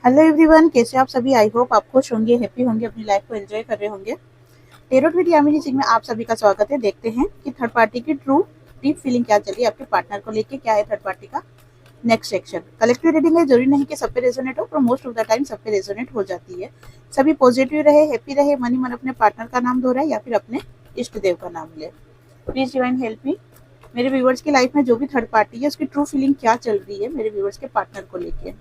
Hello everyone, कैसे आप सभी। आई होप आप खुश होंगे, हैप्पी होंगे, अपनी लाइफ को एंजॉय कर रहे होंगे। टेरो ट्वीट यामिनी सिंह में आप सभी का स्वागत है। देखते हैं कि थर्ड पार्टी की ट्रू डीप फीलिंग क्या चली आपके पार्टनर को लेके, क्या है थर्ड पार्टी का नेक्स्ट सेक्शन। कलेक्टिव रीडिंग है, जरूरी नहीं कि सब पे रेजोनेट हो, पर मोस्ट ऑफ द टाइम सब पे रेजोनेट हो जाती है। सभी पॉजिटिव रहे, हैप्पी रहे, मनी मन अपने पार्टनर का नाम दोहराए या फिर अपने इष्ट देव का नाम ले। Please divine help me. मेरे व्यूवर्स की लाइफ में जो भी थर्ड पार्टी है उसकी ट्रू फीलिंग क्या चल रही है मेरे व्यूवर्स के पार्टनर को लेके।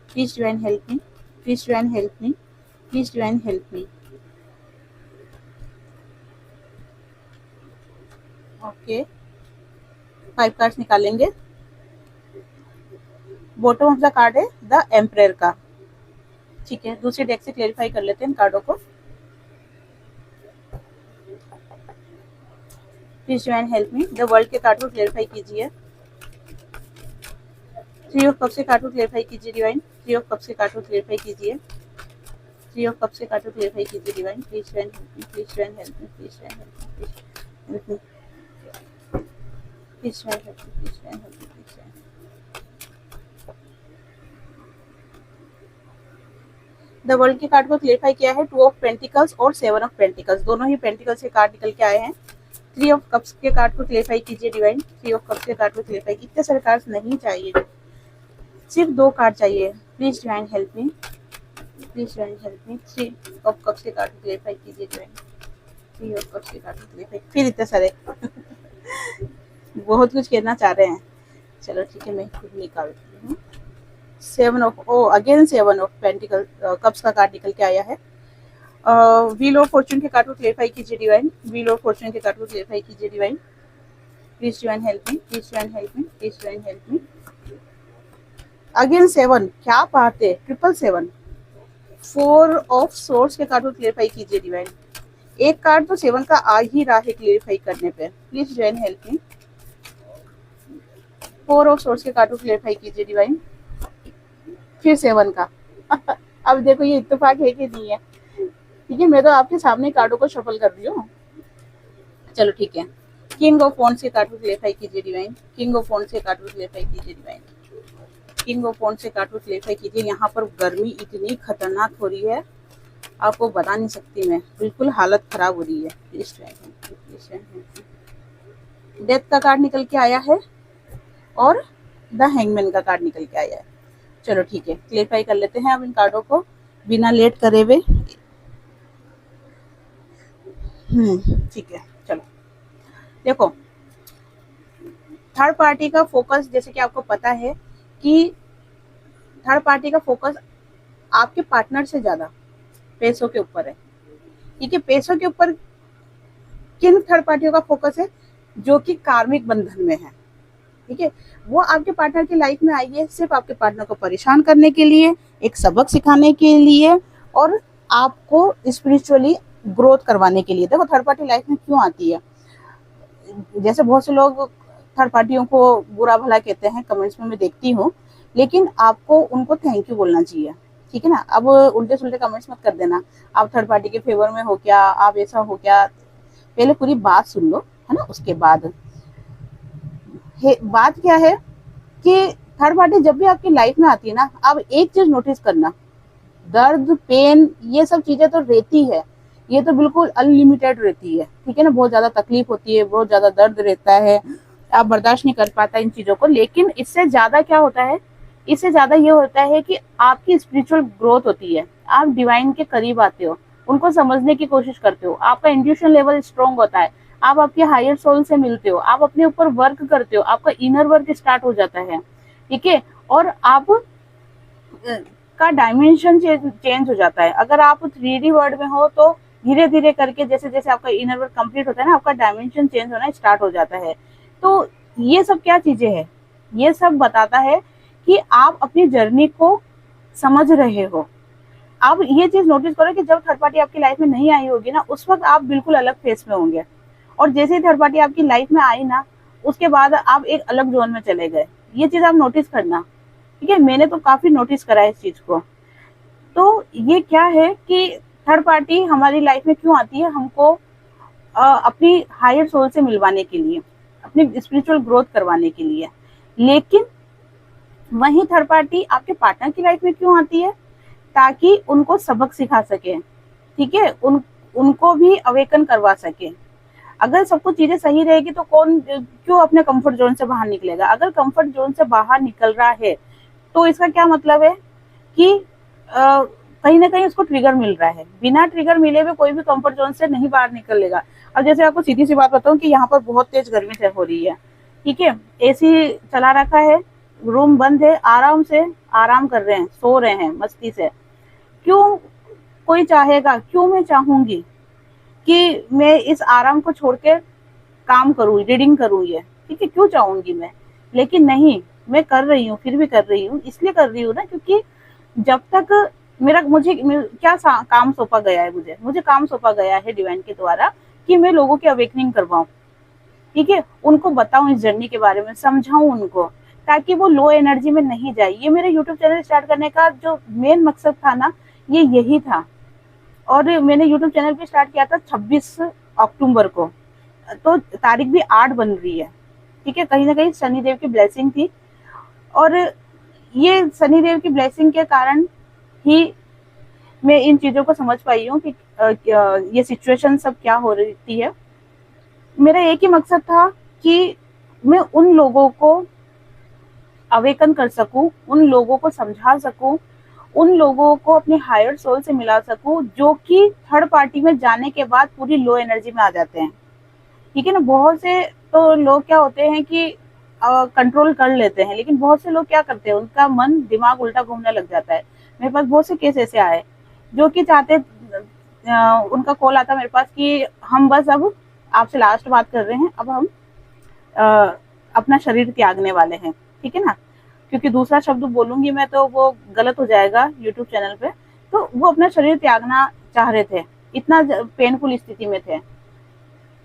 Please divine help me, please divine help me, please divine help me. Okay, 5 cards निकालेंगे। बॉटम ऑफ द कार्ड है द एम्परर का। ठीक है, दूसरे डेक से क्लेरिफाई कर लेते हैं इन कार्डों को। Please divine help me. The world के कार्ड को क्लेरिफाई कीजिए। 3 ऑफ कप्स के कार्ड को क्लेरिफाई कीजिए डिवाइन। 3 ऑफ कप्स के कार्ड को क्लेरिफाई कीजिए। 3 ऑफ कप्स के कार्ड को क्लेरिफाई कीजिए divine. Please divine help me, please divine help me, please divine help me, please help me, please divine help me, please divine help me, please divine. The world के card को clarify किया है 2 of pentacles और 7 of pentacles, दोनों ही pentacles के card निकल के आए हैं। 3 ऑफ कप्स के कार्ड को क्लेरिफाई कीजिए डिवाइन। 3 ऑफ कप्स के कार्ड को क्लेरिफाई। इतने सारे कार्ड्स नहीं चाहिए, सिर्फ 2 कार्ड चाहिए। Please divine help me, please divine help me. 3 of cups के कार्ड को क्लेरिफाई कीजिए डिवाइन। 3 ऑफ कप्स के कार्ड को क्लेरिफाई। फिर इतने सारे बहुत कुछ कहना चाह रहे हैं। चलो ठीक है, मैं खुद निकालती हूँ। 7 of again 7 of pentacle cups का कार्ड निकल के आया है। व्हील ऑफ फॉर्चून के कार्ड को क्लेरिफाई कीजिए डिवाइन। व्हील ऑफ फॉर्चून के कार्ड को क्लेरिफाई कीजिए divine. Please divine help me, please divine help me, please divine help me. Again 7, क्या बात है, 777। 4 ऑफ सोर्स के कार्ड को क्लेरिफाई कीजिए डिवाइन। एक कार्ड तो 7 का आ ही रहा है क्लेरिफाई करने पे। Please divine help me. 4 of source के कार्ड को क्लेरिफाई कीजिए डिवाइन। फिर 7 का अब देखो ये इत्तेफाक है कि नहीं है। ठीक है, मैं तो आपके सामने कार्डों को शफल कर रही हूँ। चलो ठीक है, किंग ऑफ वॉन्ड्स के कार्ड को क्लेरिफाई कीजिए डिवाइन। किंग ऑफ वॉन्ड्स के कार्ड को क्लेरिफाई कीजिए डिवाइन। किंग ऑफ वॉन्ड्स के कार्ड को क्लेरिफाई कीजिए। यहाँ पर गर्मी इतनी खतरनाक हो रही है, आपको बता नहीं सकती मैं, बिल्कुल हालत खराब हो रही है। डेथ का कार्ड निकल के आया है और द हैंगमैन का कार्ड निकल के आया है। चलो ठीक है, क्लेरिफाई कर लेते हैं अब इन कार्डों को बिना लेट करे हुए। ठीक है, चलो देखो, थर्ड पार्टी का फोकस, जैसे कि आपको पता है कि थर्ड पार्टी का फोकस आपके पार्टनर से ज्यादा पैसों के ऊपर है। ठीक है, पैसों के ऊपर किन थर्ड पार्टियों का फोकस है, जो कि कार्मिक बंधन में है। ठीक है, वो आपके पार्टनर की लाइफ में आई है सिर्फ आपके पार्टनर को परेशान करने के लिए, एक सबक सिखाने के लिए और आपको स्पिरिचुअली ग्रोथ करवाने के लिए। देखो, थर्ड पार्टी लाइफ में क्यों आती है, जैसे बहुत से लोग थर्ड पार्टियों को बुरा भला कहते हैं, कमेंट्स में मैं देखती हूँ, लेकिन आपको उनको थैंक यू बोलना चाहिए। ठीक है ना, अब उल्टे सुल्टे कमेंट्स मत कर देना, आप थर्ड पार्टी के फेवर में हो क्या, आप ऐसा हो क्या। पहले पूरी बात सुन लो, है ना, उसके बाद बात क्या है कि थर्ड पार्टी जब भी आपकी लाइफ में आती है ना, आप एक चीज नोटिस करना, दर्द पेन ये सब चीजें तो रहती है, ये तो बिल्कुल अनलिमिटेड रहती है। ठीक है ना, बहुत ज्यादा तकलीफ होती है, बहुत ज्यादा दर्द रहता है, आप बर्दाश्त नहीं कर पाता इन चीजों को। लेकिन इससे ज्यादा क्या होता है, इससे ज्यादा ये होता है कि आपकी स्पिरिचुअल ग्रोथ होती है, आप डिवाइन के करीब आते हो, उनको समझने की कोशिश करते हो, आपका इंट्यूशन लेवल स्ट्रॉन्ग होता है, आप आपके हायर सोल से मिलते हो, आप अपने ऊपर वर्क करते हो, आपका इनर वर्क स्टार्ट हो जाता है। ठीक है, और आप का डायमेंशन चेंज हो जाता है। अगर आप 3D वर्ल्ड में हो तो धीरे धीरे करके जैसे जैसे आपका इनर वर्क कंप्लीट होता है ना, आपका डायमेंशन चेंज होना स्टार्ट हो जाता है। तो ये सब क्या चीजें हैं, ये सब बताता है कि आप अपनी जर्नी को समझ रहे हो। आप ये चीज नोटिस करो कि जब थर्ड पार्टी आपकी लाइफ में नहीं आई होगी ना, उस वक्त आप बिल्कुल अलग फेस में होंगे, और जैसे ही थर्ड पार्टी आपकी लाइफ में आई ना, उसके बाद आप एक अलग जोन में चले गए। ये चीज आप नोटिस करना। ठीक है, मैंने तो काफी नोटिस करा है इस चीज को। तो ये क्या है कि थर्ड पार्टी हमारी लाइफ में क्यों आती है, हमको अपनी हायर सोल से मिलवाने के लिए, अपनी स्पिरिचुअल ग्रोथ करवाने के लिए। लेकिन वही थर्ड पार्टी आपके पार्टनर की लाइफ में क्यों आती है, ताकि उनको सबक सिखा सके, ठीक है, उनको भी अवेकन करवा सके। अगर सब कुछ चीजें सही रहेगी तो कौन क्यों अपने कंफर्ट जोन से बाहर निकलेगा। अगर कंफर्ट जोन से बाहर निकल रहा है तो इसका क्या मतलब है कि कहीं ना कहीं उसको ट्रिगर मिल रहा है। बिना ट्रिगर मिले हुए कोई भी कंफर्ट जोन से नहीं बाहर निकलेगा। अब जैसे आपको सीधी सी बात बताऊं कि यहाँ पर बहुत तेज गर्मी हो रही है, ठीक है, एसी चला रखा है, रूम बंद है, आराम से आराम कर रहे हैं, सो रहे हैं मस्ती से। क्यों कोई चाहेगा, क्यों मैं चाहूंगी कि मैं इस आराम को छोड़ के काम करूँ, रीडिंग करूँ, ये ठीक है, क्यों चाहूंगी मैं। लेकिन नहीं, मैं कर रही हूँ, फिर भी कर रही हूँ। इसलिए कर रही हूँ ना क्योंकि जब तक मुझे क्या काम सौंपा गया है, मुझे काम सौंपा गया है डिवाइन के द्वारा कि मैं लोगों की अवेकनिंग करवाऊं, ठीक है, उनको बताऊं इस जर्नी के बारे में, समझाऊं उनको, ताकि वो लो एनर्जी में नहीं जाए। ये मेरे यूट्यूब चैनल स्टार्ट करने का जो मेन मकसद था ना, ये यही था। और मैंने यूट्यूब चैनल भी स्टार्ट किया था 26 अक्टूबर को, तो तारीख भी 8 बन रही है, ठीक है। कहीं ना कहीं शनिदेव की ब्लेसिंग थी, और ये शनिदेव की ब्लेसिंग के कारण ही मैं इन चीजों को समझ पाई हूँ कि ये सिचुएशन सब क्या हो रही है। मेरा एक ही मकसद था कि मैं उन लोगों को अवेकन कर सकूं, उन लोगों को समझा सकूं, उन लोगों को अपने हायर सोल से मिला सकूं, जो कि थर्ड पार्टी में जाने के बाद पूरी लो एनर्जी में आ जाते हैं, ठीक है ना। बहुत से तो लोग क्या होते हैं कि कंट्रोल कर लेते हैं, लेकिन बहुत से लोग क्या करते हैं, उनका मन दिमाग उल्टा घूमने लग जाता है। मेरे पास बहुत से केस ऐसे आए जो कि चाहते, उनका कॉल आता मेरे पास कि हम बस अब आपसे लास्ट बात कर रहे हैं, अब हम अपना शरीर त्यागने वाले हैं, ठीक है ना। क्योंकि दूसरा शब्द बोलूंगी मैं तो वो गलत हो जाएगा यूट्यूब चैनल पे। तो वो अपना शरीर त्यागना चाह रहे थे, इतना पेनफुल स्थिति में थे।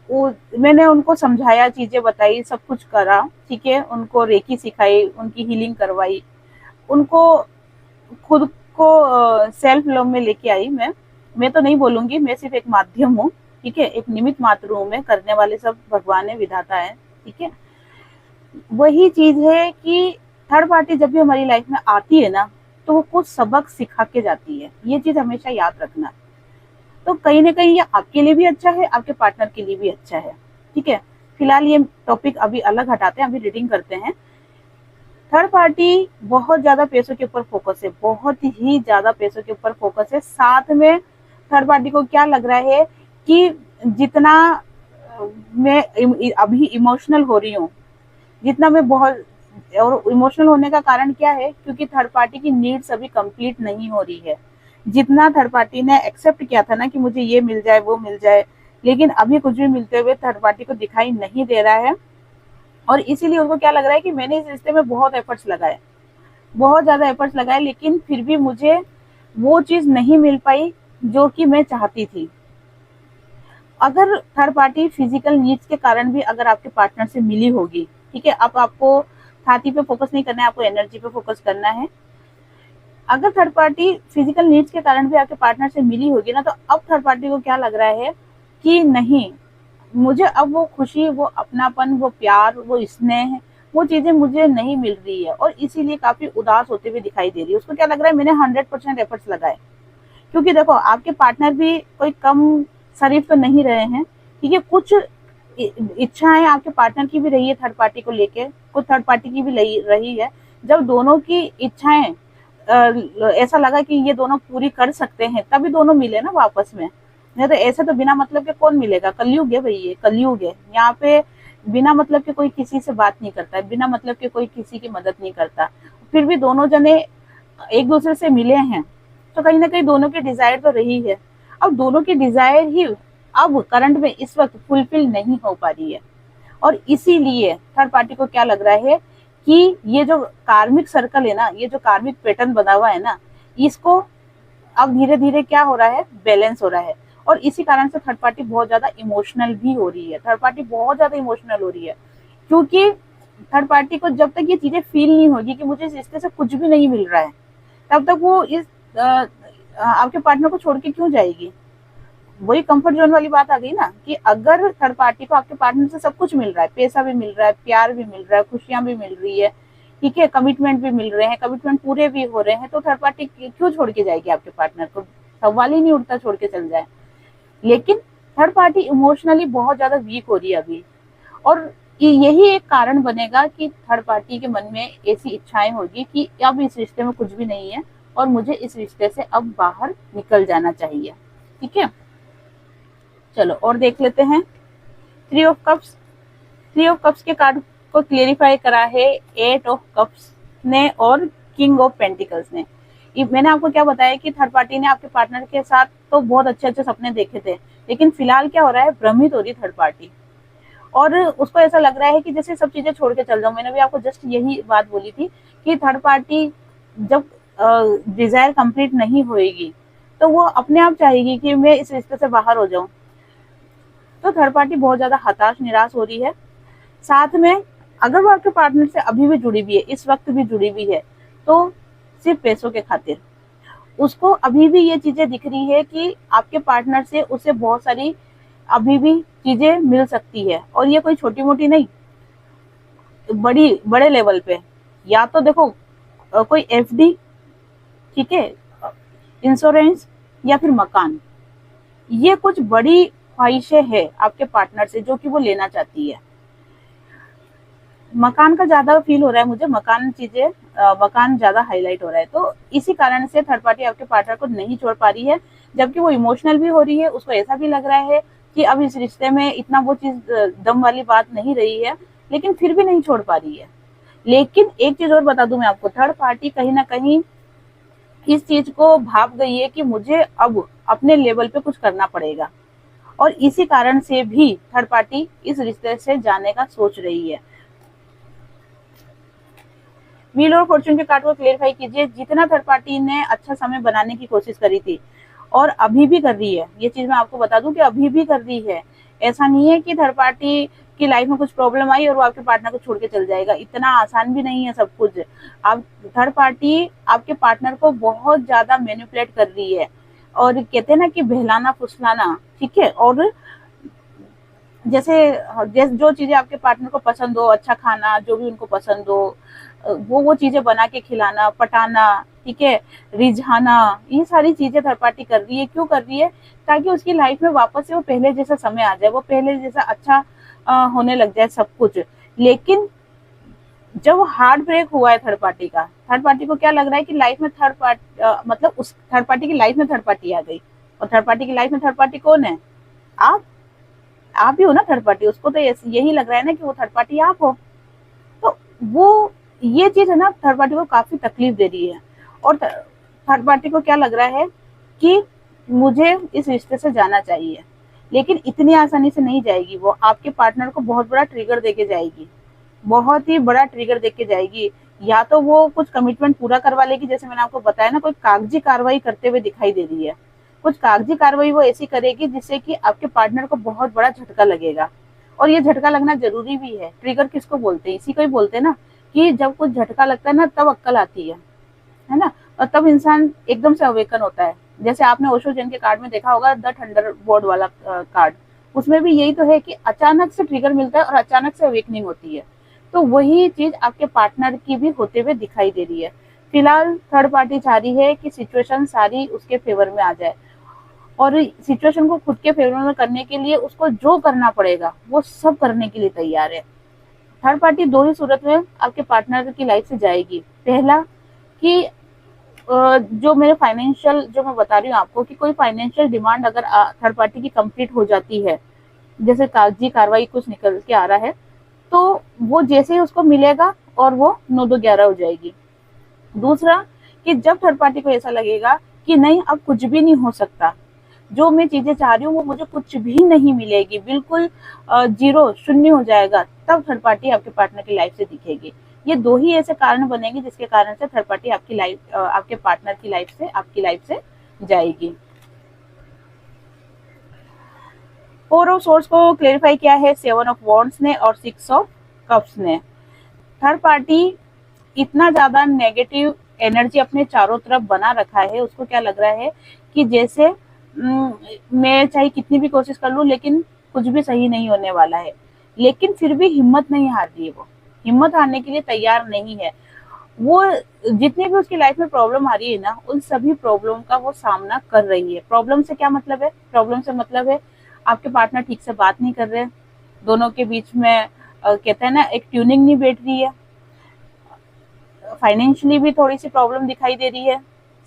वो मैंने उनको समझाया, चीजें बताई, सब कुछ करा, ठीक है, उनको रेकी सिखाई, उनकी हीलिंग करवाई, उनको खुद को सेल्फ लव में लेके आई। मैं तो नहीं बोलूंगी, मैं सिर्फ एक माध्यम हूँ, ठीक है, एक निमित्त मात्र हूँ मैं, करने वाले सब भगवान है, विधाता है, ठीक है। वही चीज है कि थर्ड पार्टी जब भी हमारी लाइफ में आती है ना, तो वो कुछ सबक सिखा के जाती है, ये चीज हमेशा याद रखना। तो कहीं ना कहीं ये आपके लिए भी अच्छा है, आपके पार्टनर के लिए भी अच्छा है, ठीक है। फिलहाल ये टॉपिक अभी अलग हटाते हैं, अभी रीडिंग करते हैं। थर्ड पार्टी बहुत ज्यादा पैसों के ऊपर फोकस है, बहुत ही ज्यादा पैसों के ऊपर फोकस है। साथ में थर्ड पार्टी को क्या लग रहा है कि जितना मैं अभी इमोशनल हो रही हूँ, जितना मैं बहुत, और इमोशनल होने का कारण क्या है, क्योंकि थर्ड पार्टी की नीड्स अभी कंप्लीट नहीं हो रही है। जितना थर्ड पार्टी ने एक्सेप्ट किया था ना कि मुझे ये मिल जाए, वो मिल जाए, लेकिन अभी कुछ भी मिलते हुए थर्ड पार्टी को दिखाई नहीं दे रहा है। और इसीलिए उनको क्या लग रहा है कि मैंने इस रिश्ते में बहुत एफर्ट्स लगाए, बहुत ज्यादा एफर्ट्स लगाए, लेकिन फिर भी मुझे वो चीज नहीं मिल पाई जो कि मैं चाहती थी। अगर थर्ड पार्टी फिजिकल नीड्स के कारण भी अगर आपके पार्टनर से मिली होगी, ठीक है, अब आपको छाती पे फोकस नहीं करना है, आपको एनर्जी पे फोकस करना है। अगर थर्ड पार्टी फिजिकल नीड्स के कारण भी आपके पार्टनर से मिली होगी ना, तो अब थर्ड पार्टी को क्या लग रहा है कि नहीं, मुझे अब वो खुशी, वो अपनापन, वो प्यार, वो स्नेह, वो चीजें मुझे नहीं मिल रही है, और इसीलिए काफी उदास होते हुए दिखाई दे रही है। उसको क्या लग रहा है, मैंने 100% एफर्ट्स लगाए। क्योंकि देखो, आपके पार्टनर भी कोई कम शरीफ तो नहीं रहे हैं, ठीक है। कुछ इच्छाएं आपके पार्टनर की भी रही है थर्ड पार्टी को लेके, कुछ थर्ड पार्टी की भी रही है। जब दोनों की इच्छाएं ऐसा लगा कि ये दोनों पूरी कर सकते हैं, तभी दोनों मिले ना वापस में। नहीं तो ऐसे तो बिना मतलब के कौन मिलेगा। कलयुग है भाई, ये कलयुग है। यहाँ पे बिना मतलब के कोई किसी से बात नहीं करता है, बिना मतलब के कोई किसी की मदद नहीं करता। फिर भी दोनों जने एक दूसरे से मिले हैं, तो कहीं ना कहीं दोनों की डिजायर तो रही है। अब दोनों की डिजायर ही अब करंट में इस वक्त फुलफिल नहीं हो पा रही है, और इसीलिए थर्ड पार्टी को क्या लग रहा है कि ये जो कार्मिक सर्कल है ना, ये जो कार्मिक पैटर्न बना हुआ है ना, इसको अब धीरे धीरे क्या हो रहा है, बैलेंस हो रहा है। और इसी कारण से थर्ड पार्टी बहुत ज्यादा इमोशनल भी हो रही है। थर्ड पार्टी बहुत ज्यादा इमोशनल हो रही है, क्योंकि थर्ड पार्टी को जब तक ये चीजें फील नहीं होगी कि मुझे इस रिश्ते से कुछ भी नहीं मिल रहा है, तब तक वो इस आपके पार्टनर को छोड़ के क्यों जाएगी। वही कंफर्ट जोन वाली बात आ गई ना, कि अगर थर्ड पार्टी को आपके पार्टनर से सब कुछ मिल रहा है, पैसा भी मिल रहा है, प्यार भी मिल रहा है, खुशियां भी मिल रही है, ठीक है, कमिटमेंट भी मिल रहे हैं, कमिटमेंट पूरे भी हो रहे हैं, तो थर्ड पार्टी क्यों छोड़ के जाएगी आपके पार्टनर को? सवाल ही नहीं उठता छोड़ के चल जाए। लेकिन थर्ड पार्टी इमोशनली बहुत ज्यादा वीक हो रही है अभी, और यही एक कारण बनेगा कि थर्ड पार्टी के मन में ऐसी इच्छाएं होगी कि अब इस रिश्ते में कुछ भी नहीं है और मुझे इस रिश्ते से अब बाहर निकल जाना चाहिए। ठीक है, चलो और देख लेते हैं। Three of cups, three of cups के कार्ड को क्लेरिफाई करा है एट ऑफ कप्स ने और किंग ऑफ पेंटिकल्स ने। मैंने आपको क्या बताया कि थर्ड पार्टी ने आपके पार्टनर के साथ तो बहुत अच्छे अच्छे सपने देखे थे, लेकिन फिलहाल क्या हो रहा है, भ्रमित हो रही थर्ड पार्टी, और उसको ऐसा लग रहा है कि जैसे सब चीजें छोड़ के चल जाऊं। मैंने भी आपको जस्ट यही बात बोली थी कि थर्ड पार्टी जब डिजायर कंप्लीट नहीं होएगी तो वो अपने आप चाहेगी कि मैं इस रिश्ते से बाहर हो जाऊं। तो थर्ड पार्टी बहुत ज्यादा हताश निराश हो रही है। साथ में अगर वो आपके पार्टनर से अभी भी जुड़ी हुई है, इस वक्त भी जुड़ी हुई है, तो सिर्फ पैसों के खातिर उसको अभी भी ये चीजें दिख रही है कि आपके पार्टनर से उसे बहुत सारी अभी भी चीजें मिल सकती है, और ये कोई छोटी मोटी नहीं, बड़े लेवल पे। या तो देखो कोई एफडी, ठीक है, इंश्योरेंस या फिर मकान, ये कुछ बड़ी ख्वाहिशें हैं आपके पार्टनर से जो कि वो लेना चाहती है। मकान का ज्यादा फील हो रहा है मुझे, मकान ज्यादा हाईलाइट हो रहा है, तो इसी कारण से थर्ड पार्टी आपके पार्टनर को नहीं छोड़ पा रही है, जबकि वो इमोशनल भी हो रही है। उसको ऐसा भी लग रहा है कि अब इस रिश्ते में इतना वो चीज दम वाली बात नहीं रही है, लेकिन फिर भी नहीं छोड़ पा रही है। लेकिन एक चीज और बता दूं मैं आपको, थर्ड पार्टी कहीं ना कहीं इस चीज को भाप गई है कि मुझे अब अपने लेवल पे कुछ करना पड़ेगा, और इसी कारण से भी थर्ड पार्टी इस रिश्ते से जाने का सोच रही है। व्हील और फॉर्चून के कार्ड को क्लेरिफाई कीजिए। जितना थर्ड पार्टी ने अच्छा समय बनाने की कोशिश करी थी और अभी भी कर रही है, ये चीज मैं आपको बता दूं कि अभी भी कर रही है। ऐसा नहीं है कि थर्ड पार्टी की लाइफ में कुछ प्रॉब्लम आई और वो आपके पार्टनर को छोड़ के चल जाएगा, इतना आसान भी नहीं है सब कुछ। आप थर्ड पार्टी आपके पार्टनर को बहुत ज्यादा मैनिपुलेट कर रही है, और कहते हैं ना कि बहलाना फुसलाना, ठीक है। और जैसे जो चीजें आपके पार्टनर को पसंद हो, अच्छा खाना जो भी उनको पसंद हो, वो चीजें बना के खिलाना, पटाना, ठीक है, रिझाना, ये सारी चीजें थर्ड पार्टी कर रही है। क्यों कर रही है? ताकि उसकी लाइफ में वापस से वो पहले जैसा समय आ जाए, वो पहले जैसा अच्छा होने लग जाए सब कुछ। लेकिन जब हार्ट ब्रेक हुआ है थर्ड पार्टी का, थर्ड पार्टी को क्या लग रहा है कि लाइफ में थर्ड पार्टी मतलब उस थर्ड पार्टी की लाइफ में थर्ड पार्टी आ गई, और थर्ड पार्टी की लाइफ में थर्ड पार्टी कौन है? आप ही हो ना थर्ड पार्टी। उसको तो यही लग रहा है ना कि वो थर्ड पार्टी आप हो। तो वो ये चीज है ना, थर्ड पार्टी को काफी तकलीफ दे रही है, और थर्ड पार्टी को क्या लग रहा है कि मुझे इस रिश्ते से जाना चाहिए, लेकिन इतनी आसानी से नहीं जाएगी। वो आपके पार्टनर को बहुत बड़ा ट्रिगर देके जाएगी, बहुत ही बड़ा ट्रिगर देके जाएगी। या तो वो कुछ कमिटमेंट पूरा करवा लेगी, जैसे मैंने आपको बताया ना, कोई कागजी कार्रवाई करते हुए दिखाई दे रही है। कुछ कागजी कार्रवाई वो ऐसी करेगी जिससे कि आपके पार्टनर को बहुत बड़ा झटका लगेगा, और ये झटका लगना जरूरी भी है। ट्रिगर किसको बोलते हैं? इसी को ही बोलते हैं ना, कि जब कुछ झटका लगता है ना तब अक्कल आती है ना, और तब इंसान एकदम से अवेकन होता है। जैसे आपने ओशो जैन के कार्ड में देखा होगा, द थंडर बोर्ड वाला कार्ड, उसमें भी यही तो है कि अचानक से ट्रिगर मिलता है और अचानक से अवेकनिंग होती है। तो वही चीज आपके पार्टनर की भी होते हुए दिखाई दे रही है। फिलहाल थर्ड पार्टी चाह रही है कि सिचुएशन सारी उसके फेवर में आ जाए, और सिचुएशन को खुद के फेवर में करने के लिए उसको जो करना पड़ेगा वो सब करने के लिए तैयार है। थर्ड पार्टी दो ही सूरत में आपके पार्टनर की लाइफ से जाएगी। पहला कि जो मेरे फाइनेंशियल, जो मैं बता रही हूँ आपको, कि कोई फाइनेंशियल डिमांड अगर थर्ड पार्टी की कंप्लीट हो जाती है, जैसे कागजी कार्रवाई कुछ निकल के आ रहा है, तो वो जैसे ही उसको मिलेगा और वो 9-2-11 हो जाएगी। दूसरा कि जब थर्ड पार्टी को ऐसा लगेगा कि नहीं अब कुछ भी नहीं हो सकता, जो मैं चीजें चाह रही हूँ वो मुझे कुछ भी नहीं मिलेगी, बिल्कुल जीरो शून्य हो जाएगा, तब थर्ड पार्टी आपके पार्टनर की लाइफ से दिखेगी। ये दो ही ऐसे कारण बनेंगे जिसके कारण से थर्ड पार्टी आपकी लाइफ, आपके पार्टनर की लाइफ से, आपकी लाइफ से जाएगी। फोर ऑफ सोर्स को क्लेरिफाई किया है सेवन ऑफ वॉन्ड्स ने और सिक्स ऑफ कप्स ने। थर्ड पार्टी इतना ज्यादा नेगेटिव एनर्जी अपने चारों तरफ बना रखा है, उसको क्या लग रहा है कि जैसे मैं चाहे कितनी भी कोशिश कर लूं लेकिन कुछ भी सही नहीं होने वाला है, लेकिन फिर भी हिम्मत नहीं हार रही है वो। हिम्मत हारने के लिए तैयार नहीं है। वो जितनी भी उसकी लाइफ में प्रॉब्लम आ रही है ना, उन सभी प्रॉब्लम का वो सामना कर रही है। प्रॉब्लम से क्या मतलब है? प्रॉब्लम से मतलब है आपके पार्टनर ठीक से बात नहीं कर रहे, दोनों के बीच में कहते हैं ना एक ट्यूनिंग नहीं बैठ रही है, फाइनेंशियली भी थोड़ी सी प्रॉब्लम दिखाई दे रही है।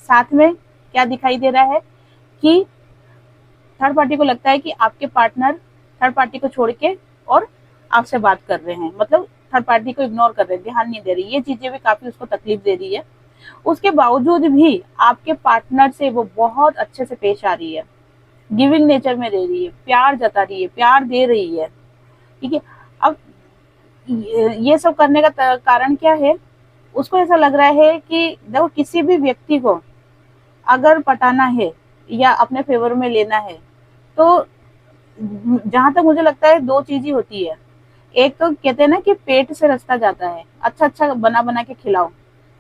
साथ में क्या दिखाई दे रहा है कि थर्ड पार्टी को लगता है कि आपके पार्टनर थर्ड पार्टी को छोड़ के और आपसे बात कर रहे हैं, मतलब थर्ड पार्टी को इग्नोर कर रहे हैं, ध्यान नहीं दे रही। ये चीजें भी काफी उसको तकलीफ दे रही है। उसके बावजूद भी आपके पार्टनर से वो बहुत अच्छे से पेश आ रही है, गिविंग नेचर में रह रही है, प्यार जता रही है, प्यार दे रही है। ठीक है। अब ये सब करने का कारण क्या है? उसको ऐसा लग रहा है कि देखो किसी भी व्यक्ति को अगर पटाना है या अपने फेवर में लेना है तो जहां तक मुझे लगता है दो चीज ही होती है। एक तो कहते हैं ना कि पेट से रास्ता जाता है, अच्छा अच्छा बना बना के खिलाओ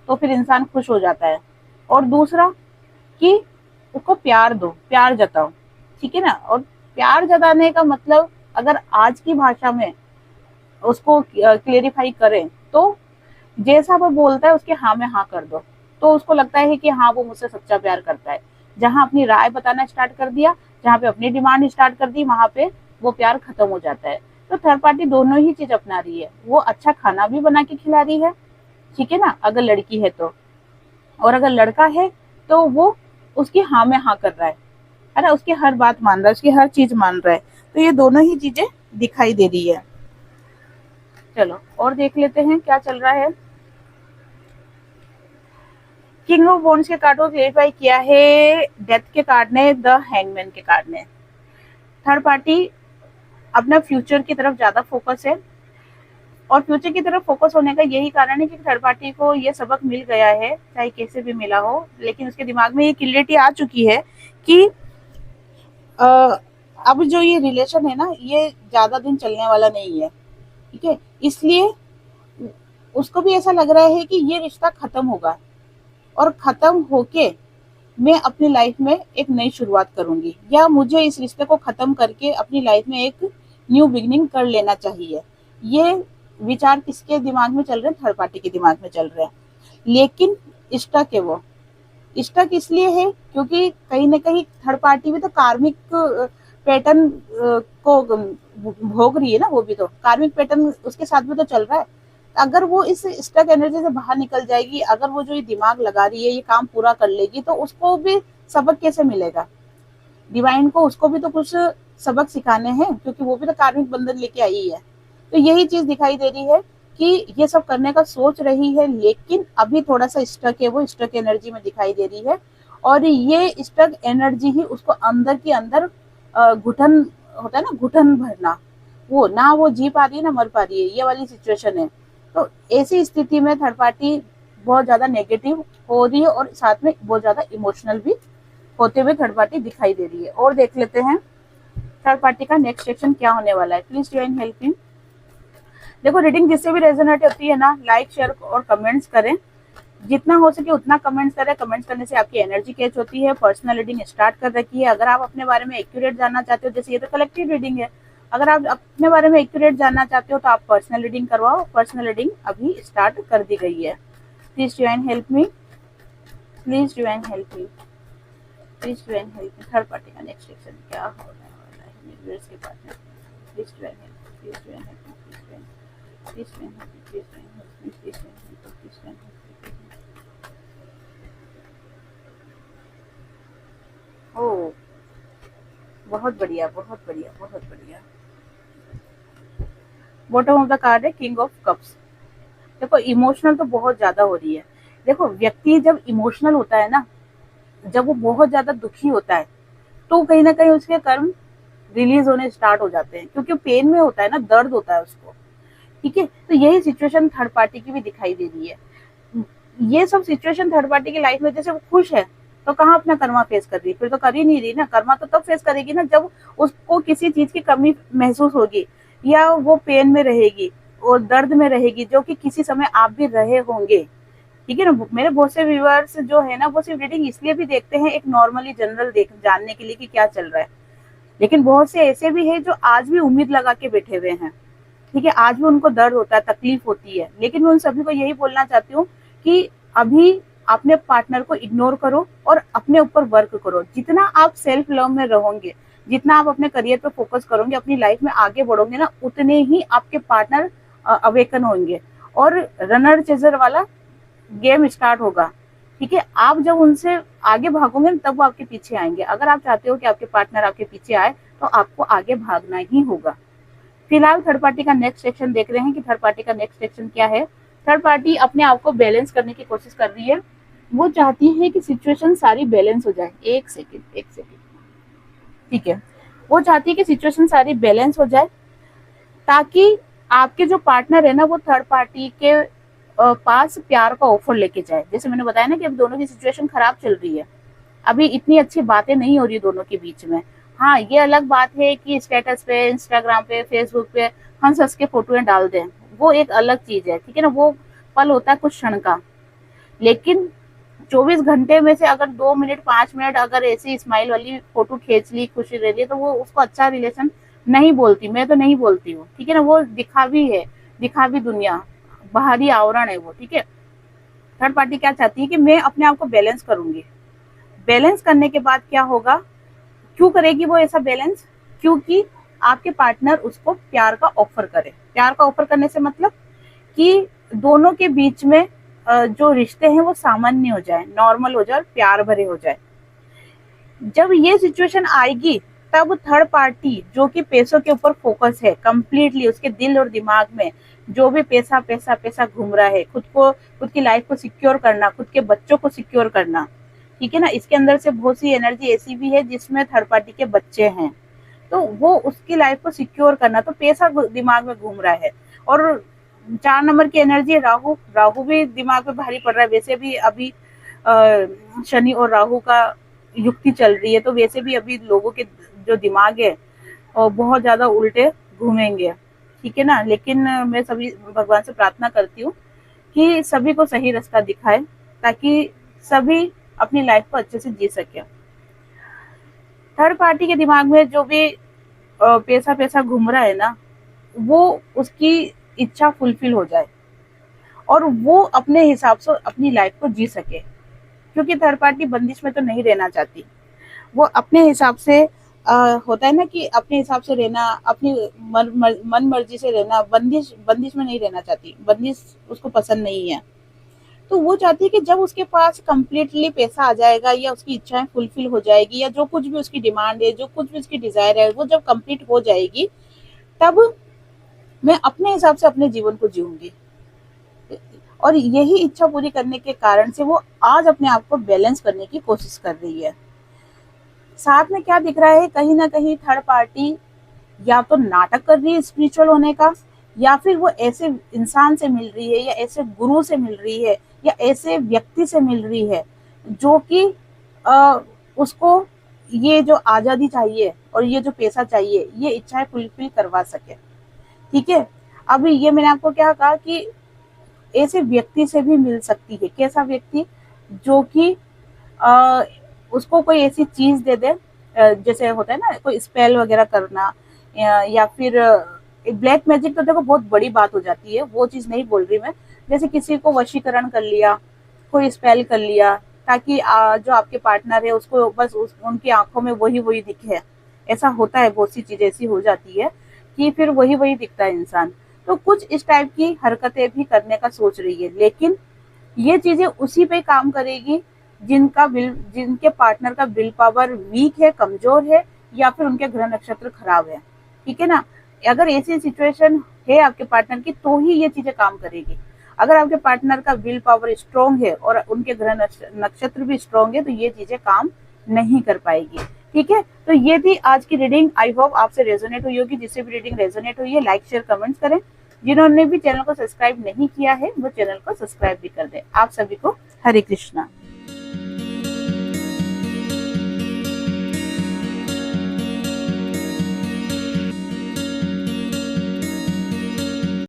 तो फिर इंसान खुश हो जाता है। और दूसरा कि उसको प्यार दो, प्यार जताओ। ठीक है ना। और प्यार जताने का मतलब अगर आज की भाषा में उसको क्लेरिफाई करें तो जैसा वो बोलता है उसके हाँ में हाँ कर दो, तो उसको लगता है कि हाँ वो मुझसे सच्चा प्यार करता है। जहां अपनी राय बताना स्टार्ट कर दिया, जहां पे अपनी डिमांड स्टार्ट कर दी, वहां पे वो प्यार खत्म हो जाता है। तो थर्ड पार्टी दोनों ही चीज अपना रही है। वो अच्छा खाना भी बना के खिला रही है, ठीक है ना, अगर लड़की है तो। और अगर लड़का है तो वो उसकी हाँ में हाँ कर रहा है ना, उसकी हर बात मान रहा है, उसकी हर चीज मान रहा है। तो ये दोनों ही चीजें दिखाई दे रही है। चलो और देख लेते हैं क्या चल रहा है। किंग ऑफ वॉन्ड्स के कार्ड को क्लेरिफाई किया है डेथ के कार्ड ने, द हैंगमैन के कार्ड ने। थर्ड पार्टी अपना फ्यूचर की तरफ ज्यादा फोकस है, और फ्यूचर की तरफ फोकस होने का यही कारण है कि थर्ड पार्टी को ये सबक मिल गया है, चाहे कैसे भी मिला हो, लेकिन उसके दिमाग में ये क्लियरिटी आ चुकी है कि अब जो ये रिलेशन है ना ये ज्यादा दिन चलने वाला नहीं है। ठीक है। इसलिए उसको भी ऐसा लग रहा है कि ये रिश्ता खत्म होगा, और खत्म होके मैं अपनी लाइफ में एक नई शुरुआत करूंगी, या मुझे इस रिश्ते को खत्म करके अपनी लाइफ में एक न्यू बिगनिंग कर लेना चाहिए। ये विचार किसके दिमाग में चल रहे हैं? थर्ड पार्टी के दिमाग में चल रहे हैं। लेकिन स्टक है वो। स्टक इसलिए है क्योंकि कहीं ना कहीं थर्ड पार्टी भी तो कार्मिक पैटर्न को भोग रही है ना, वो भी तो कार्मिक पैटर्न उसके साथ भी तो चल रहा है। अगर वो इस स्टक एनर्जी से बाहर निकल जाएगी, अगर वो जो ये दिमाग लगा रही है ये काम पूरा कर लेगी, तो उसको भी सबक कैसे मिलेगा? डिवाइन को उसको भी तो कुछ सबक सिखाने हैं, क्योंकि वो भी तो कार्मिक बंधन लेके आई है। तो यही चीज दिखाई दे रही है कि ये सब करने का सोच रही है, लेकिन अभी थोड़ा सा स्टक है, वो स्टक एनर्जी में दिखाई दे रही है। और ये स्टक एनर्जी ही उसको अंदर के अंदर घुटन होता है ना, घुटन भरना, वो ना वो जी पा रही है ना मर पा रही है, ये वाली सिचुएशन है। तो ऐसी स्थिति में थर्ड पार्टी बहुत ज्यादा नेगेटिव हो रही है, और साथ में बहुत ज्यादा इमोशनल भी होते हुए थर्ड पार्टी दिखाई दे रही है। और देख लेते हैं थर्ड पार्टी का नेक्स्ट सेक्शन क्या होने वाला है। प्लीज ज्वाइन हेल्प मी। देखो रीडिंग जिससे भी रेजोनेट होती है ना, लाइक शेयर और कमेंट्स करें, जितना हो सके उतना कमेंट्स करें। कमेंट्स करने से आपकी एनर्जी कैच होती है। पर्सनल रीडिंग स्टार्ट कर रखी है। अगर आप अपने बारे में एक्यूरेट जानना चाहते हो, जैसे ये तो कलेक्टिव रीडिंग है, अगर आप अपने बारे में एक्यूरेट जानना चाहते हो तो आप पर्सनल रीडिंग करवाओ। पर्सनल रीडिंग अभी स्टार्ट कर दी गई है। Please join help me, please join help me, please join help me. Third party का नेक्स्ट सेक्शन क्या होने वाला है यूनिवर्स के पास में? Please join help me, please join help me, please join, please join help me, please join help me, please join help me, please join help me. ओह बहुत बढ़िया, बहुत बढ़िया, बहुत बढ़िया। बॉटम ऑफ द कार्ड है किंग ऑफ कप्स। देखो emotional तो बहुत ज्यादा हो रही है। देखो व्यक्ति जब इमोशनल होता है ना, जब वो बहुत ज्यादा दुखी होता है, तो कहीं ना कहीं उसके कर्म रिलीज होने स्टार्ट हो जाते हैं, क्योंकि पेन में होता है ना, दर्द होता है उसको। ठीक है। तो यही सिचुएशन थर्ड पार्टी की भी दिखाई दे रही है। ये सब सिचुएशन थर्ड पार्टी की लाइफ में, जैसे वो खुश है तो कहाँ अपना कर्मा फेस कर रही है? फिर तो कर ही नहीं रही ना। कर्मा तो तब फेस करेगी ना जब उसको किसी चीज की कमी महसूस होगी, या वो पेन में रहेगी और दर्द में रहेगी, जो कि किसी समय आप भी रहे होंगे। ठीक है ना। मेरे बहुत से व्यूअर्स जो है ना, वो सिर्फ रीडिंग इसलिए भी देखते हैं एक नॉर्मली जनरल देख जानने के लिए कि क्या चल रहा है, लेकिन बहुत से ऐसे भी है जो आज भी उम्मीद लगा के बैठे हुए हैं। ठीक है, आज भी उनको दर्द होता है, तकलीफ होती है, लेकिन मैं उन सभी को यही बोलना चाहती हूँ कि अभी अपने पार्टनर को इग्नोर करो और अपने ऊपर वर्क करो। जितना आप सेल्फ लव में रहोगे, जितना आप अपने करियर पे फोकस करोगे, अपनी लाइफ में आगे बढ़ोगे ना, उतने ही आपके पार्टनर अवेकन होंगे और रनर चेजर वाला गेम स्टार्ट होगा। ठीक है, आप जब उनसे आगे भागोगे ना, तब वो आपके पीछे आएंगे। अगर आप चाहते हो कि आपके पार्टनर आपके पीछे आए, तो आपको आगे भागना ही होगा। फिलहाल थर्ड पार्टी का नेक्स्ट सेक्शन देख रहे हैं कि थर्ड पार्टी का नेक्स्ट सेक्शन क्या है। थर्ड पार्टी अपने आप को बैलेंस करने की कोशिश कर रही है। वो चाहती है कि सिचुएशन सारी बैलेंस हो जाए। एक सेकेंड, ठीक है, वो चाहती है कि सिचुएशन सारी बैलेंस हो जाए, ताकि आपके जो पार्टनर है ना, वो थर्ड पार्टी के पास प्यार का ऑफर लेके जाए। जैसे मैंने बताया ना कि अब दोनों की सिचुएशन खराब चल रही है, अभी इतनी अच्छी बातें नहीं हो रही दोनों के बीच में। हाँ, ये अलग बात है कि स्टेटस पे, इंस्टाग्राम पे, फेसबुक पे हंस हंस के फोटोएं डाल दें, वो एक अलग चीज है। ठीक है ना, वो पल होता है कुछ क्षण का, लेकिन 24 घंटे में से अगर 2 मिनट 5 मिनट अगर ऐसी स्माइल वाली फोटो खींच ली, खुशी रह ली, तो वो उसको अच्छा रिलेशन नहीं बोलती। मैं तो नहीं बोलती हूँ। ठीक है ना, वो दिखावी है, दिखावी दुनिया, बाहरी आवरण है वो। ठीक है, थर्ड पार्टी क्या चाहती है कि मैं अपने आप को बैलेंस करूंगी। बैलेंस करने के बाद क्या होगा, क्यों करेगी वो ऐसा बैलेंस? क्योंकि आपके पार्टनर उसको प्यार का ऑफर करे। प्यार का ऑफर करने से मतलब कि दोनों के बीच में जो रिश्ते हैं वो सामान्य हो जाए, नॉर्मल हो जाए और प्यार भरे हो जाए। जब ये सिचुएशन आएगी, तब थर्ड पार्टी जो कि पैसों के ऊपर फोकस है कंप्लीटली, उसके दिल और दिमाग में जो भी पैसा पैसा पैसा घूम रहा है, खुद की लाइफ को सिक्योर करना, खुद के बच्चों को सिक्योर करना। ठीक है ना, इसके अंदर से बहुत सी एनर्जी ऐसी भी है जिसमें थर्ड पार्टी के बच्चे हैं, तो वो उसकी लाइफ को सिक्योर करना, तो पैसा दिमाग में घूम रहा है। और 4 नंबर की एनर्जी राहु, राहु भी दिमाग में भारी पड़ रहा है। वैसे भी अभी शनि और राहु का युक्ति चल रही है, तो वैसे भी अभी लोगों के जो दिमाग है और बहुत ज्यादा उल्टे घूमेंगे। ठीक है ना, लेकिन मैं सभी भगवान से प्रार्थना करती हूँ कि सभी को सही रास्ता दिखाए, ताकि सभी अपनी लाइफ को अच्छे से जी सके। थर्ड पार्टी के दिमाग में जो भी पैसा पैसा घूम रहा है ना, वो उसकी इच्छा फुलफिल हो जाए और वो अपने हिसाब से अपनी लाइफ को जी सके। क्योंकि थर्ड पार्टी बंदिश में तो नहीं रहना चाहती, वो अपने हिसाब से होता है ना कि अपने हिसाब से रहना, अपनी मन मर्जी से रहना, बंदिश में नहीं रहना चाहती। बंदिश उसको पसंद नहीं है। तो वो चाहती है कि जब उसके पास कंप्लीटली पैसा आ जाएगा, या उसकी इच्छाएं फुलफिल हो जाएगी, या जो कुछ भी उसकी डिमांड है, जो कुछ भी उसकी डिजायर है, वो जब कंप्लीट हो जाएगी, तब मैं अपने हिसाब से अपने जीवन को जीऊंगी। और यही इच्छा पूरी करने के कारण से वो आज अपने आप को बैलेंस करने की कोशिश कर रही है। साथ में क्या दिख रहा है, कहीं ना कहीं थर्ड पार्टी या तो नाटक कर रही है स्पिरिचुअल होने का, या फिर वो ऐसे इंसान से मिल रही है, या ऐसे गुरु से मिल रही है, या ऐसे व्यक्ति से मिल रही है जो कि उसको ये जो आजादी चाहिए और ये जो पैसा चाहिए, ये इच्छाएं फुलफिल करवा सके। ठीक है, अभी ये मैंने आपको क्या कहा कि ऐसे व्यक्ति से भी मिल सकती है। कैसा व्यक्ति? जो कि उसको कोई ऐसी चीज दे दे, जैसे होता है ना कोई स्पेल वगैरह करना, या फिर ब्लैक मैजिक, तो देखो बहुत बड़ी बात हो जाती है, वो चीज नहीं बोल रही मैं। जैसे किसी को वशीकरण कर लिया, कोई स्पेल कर लिया, ताकि जो आपके पार्टनर है उसको बस उनकी आंखों में वही वही दिखे। ऐसा होता है, बहुत सी चीजें ऐसी हो जाती है कि फिर वही वही दिखता है इंसान। तो कुछ इस टाइप की हरकतें भी करने का सोच रही है, लेकिन ये चीजें उसी पे काम करेगी जिनके पार्टनर का विल पावर वीक है, कमजोर है, या फिर उनके ग्रह नक्षत्र खराब है। ठीक है ना, अगर ऐसी सिचुएशन है आपके पार्टनर की, तो ही ये चीजें काम करेगी। अगर आपके पार्टनर का विल पावर स्ट्रॉन्ग है और उनके ग्रह नक्षत्र भी स्ट्रॉन्ग है, तो ये चीजें काम नहीं कर पाएगी। ठीक है, तो ये थी आज की रीडिंग। आई होप आपसे रेजोनेट हुई होगी। जिससे भी रीडिंग रेजोनेट हुई है, लाइक शेयर कमेंट्स करें। जिन्होंने भी चैनल को सब्सक्राइब नहीं किया है, वो चैनल को सब्सक्राइब भी कर दे। आप सभी को हरे कृष्णा।